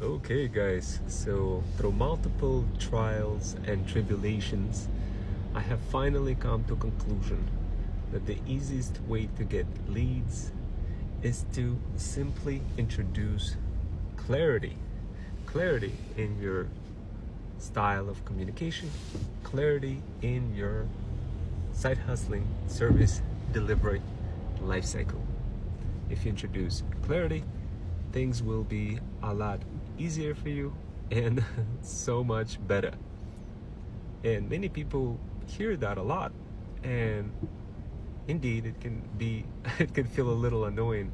Okay, guys, so through multiple trials and tribulations, I have finally come to a conclusion that the easiest way to get leads is to simply introduce clarity. Clarity in your style of communication, clarity in your side hustling, service, delivery, life cycle. If you introduce clarity, things will be a lot easier for you and so much better. And many people hear that a lot, and indeed it can be it can feel a little annoying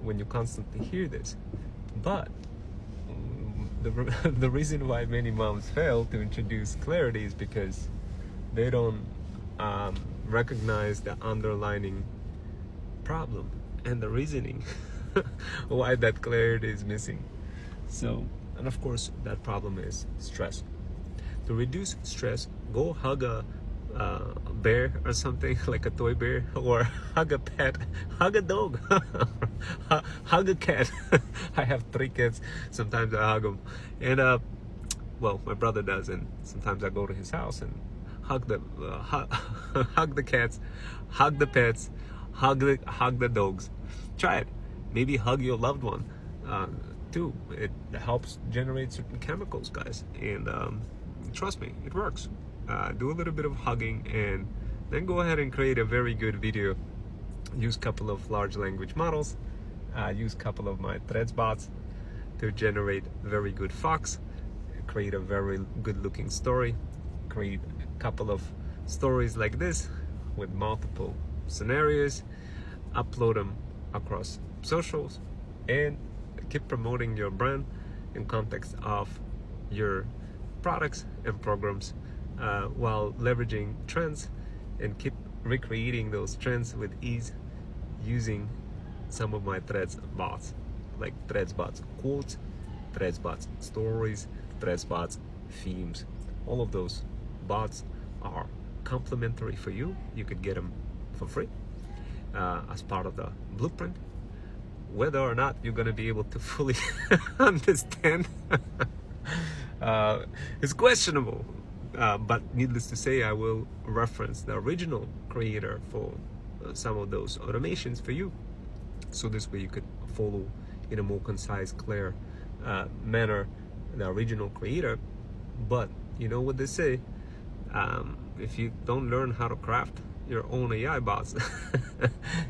when you constantly hear this. But the reason why many moms fail to introduce clarity is because they don't recognize the underlying problem and the reasoning why that clarity is missing. So, and of course, that problem is stress. To reduce stress, go hug a bear or something, like a toy bear, or hug a pet, hug a dog, hug a cat. I have 3 cats. Sometimes I hug them, and well, my brother does, and sometimes I go to his house and hug the hug the cats, hug the pets, hug the dogs. Try it. Maybe hug your loved one too. It helps generate certain chemicals, guys, and trust me, it works. Do a little bit of hugging, and then go ahead and create a very good video. Use a couple of large language models. Use a couple of my Threads bots to generate very good Fox. Create a very good looking story. Create a couple of stories like this with multiple scenarios. Upload them across socials, and keep promoting your brand in context of your products and programs, while leveraging trends, and keep recreating those trends with ease using some of my Threads bots, like Threads bots quotes, Threads bots stories, Threads bots themes. All of those bots are complimentary for you. You could get them for free as part of the blueprint. Whether or not you're going to be able to fully understand is questionable. But needless to say, I will reference the original creator for some of those automations for you. So this way you could follow in a more concise, clear manner the original creator. But you know what they say, if you don't learn how to craft your own AI bots,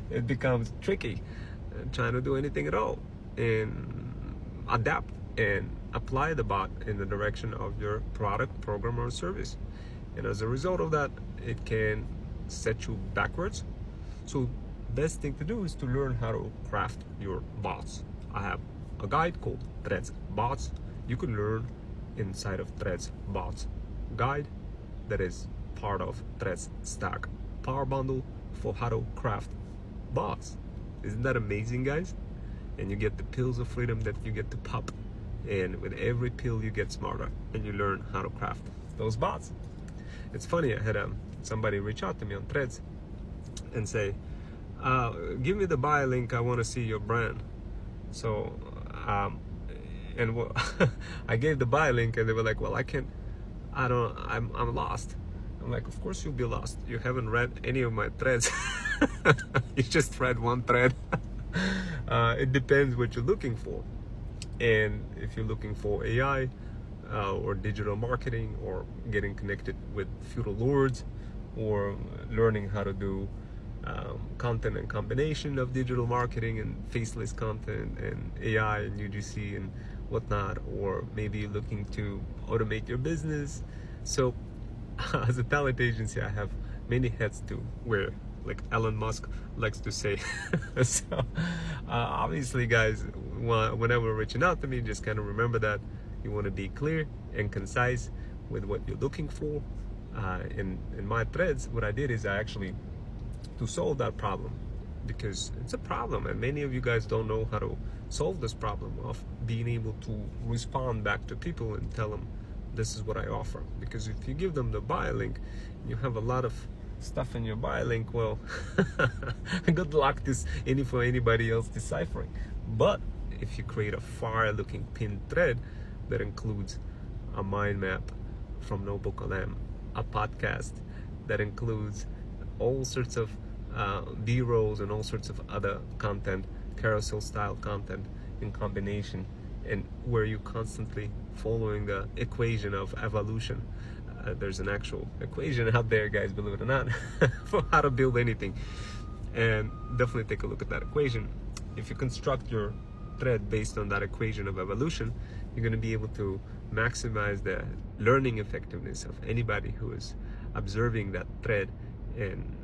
it becomes tricky trying to do anything at all, and adapt and apply the bot in the direction of your product, program, or service. And as a result of that, it can set you backwards. So best thing to do is to learn how to craft your bots. I have a guide called Threads Bots. You can learn inside of Threads Bots guide that is part of Threads Stack Power Bundle for how to craft bots. Isn't that amazing, guys? And you get the pills of freedom that you get to pop, and with every pill you get smarter and you learn how to craft those bots. It's funny, I had somebody reach out to me on Threads and say, give me the buy link, I want to see your brand. So I gave the buy link, and they were like, well, I'm lost. I'm like, of course you'll be lost. You haven't read any of my threads. You just read one thread. It depends what you're looking for. And if you're looking for AI or digital marketing, or getting connected with feudal lords, or learning how to do content and combination of digital marketing and faceless content and AI and UGC and whatnot, or maybe you're looking to automate your business. So as a talent agency, I have many hats to wear, like Elon Musk likes to say. So obviously, guys, whenever reaching out to me, just kind of remember that you want to be clear and concise with what you're looking for. In my threads, what I did is I actually, to solve that problem, because it's a problem and many of you guys don't know how to solve this problem of being able to respond back to people and tell them this is what I offer. Because if you give them the buy link, you have a lot of stuff in your buy link, well, good luck for anybody else deciphering. But if you create a fire looking pinned thread that includes a mind map from Notebook-LM, a podcast that includes all sorts of B-rolls and all sorts of other content, carousel style content in combination, and where you constantly following the equation of evolution. There's an actual equation out there, guys, believe it or not, for how to build anything. And definitely take a look at that equation. If you construct your thread based on that equation of evolution, you're going to be able to maximize the learning effectiveness of anybody who is observing that thread and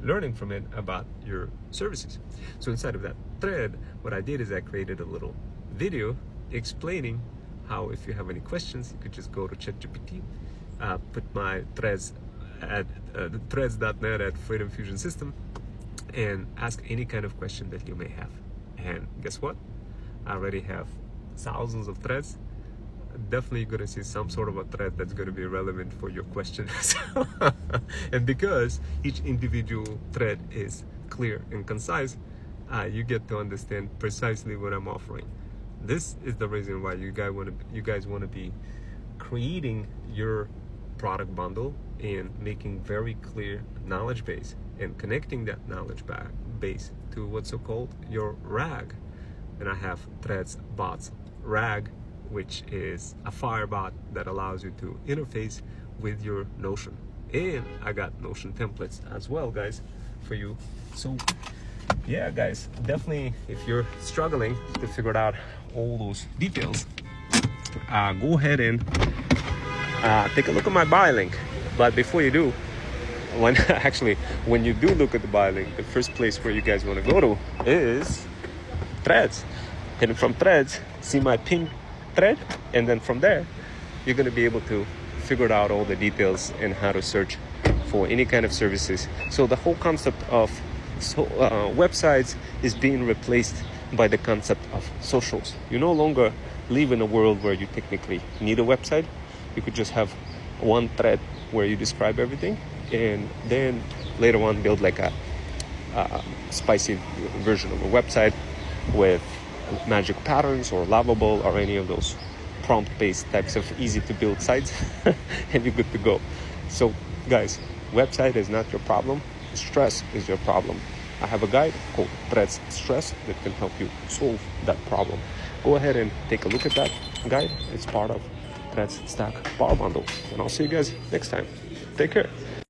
learning from it about your services. So inside of that thread, what I did is I created a little video explaining how, if you have any questions, you could just go to ChatGPT, put my threads at threads.net at Freedom Fusion System, and ask any kind of question that you may have. And guess what? I already have thousands of threads. Definitely going to see some sort of a thread that's going to be relevant for your question. And because each individual thread is clear and concise, you get to understand precisely what I'm offering. This is the reason why you guys want to be creating your product bundle and making very clear knowledge base and connecting that knowledge base to what's so called your RAG. And I have Threads Bots RAG, which is a Firebot that allows you to interface with your Notion. And I got Notion templates as well, guys, for you. So yeah, guys, definitely if you're struggling to figure out all those details, go ahead and take a look at my buy link. But before you do, when you do look at the buy link, the first place where you guys want to go to is Threads. And from Threads, see my pin thread, and then from there you're going to be able to figure out all the details and how to search for any kind of services. So the whole concept of websites is being replaced by the concept of socials. You no longer live in a world where you technically need a website. You could just have one thread where you describe everything, and then later on build like a spicy version of a website with magic patterns or Lovable or any of those prompt-based types of easy to build sites, and you're good to go. So guys, website is not your problem, stress is your problem. I have a guide called Threads Stress that can help you solve that problem. Go ahead and take a look at that guide. It's part of Threads Stack Power Bundle, and I'll see you guys next time. Take care.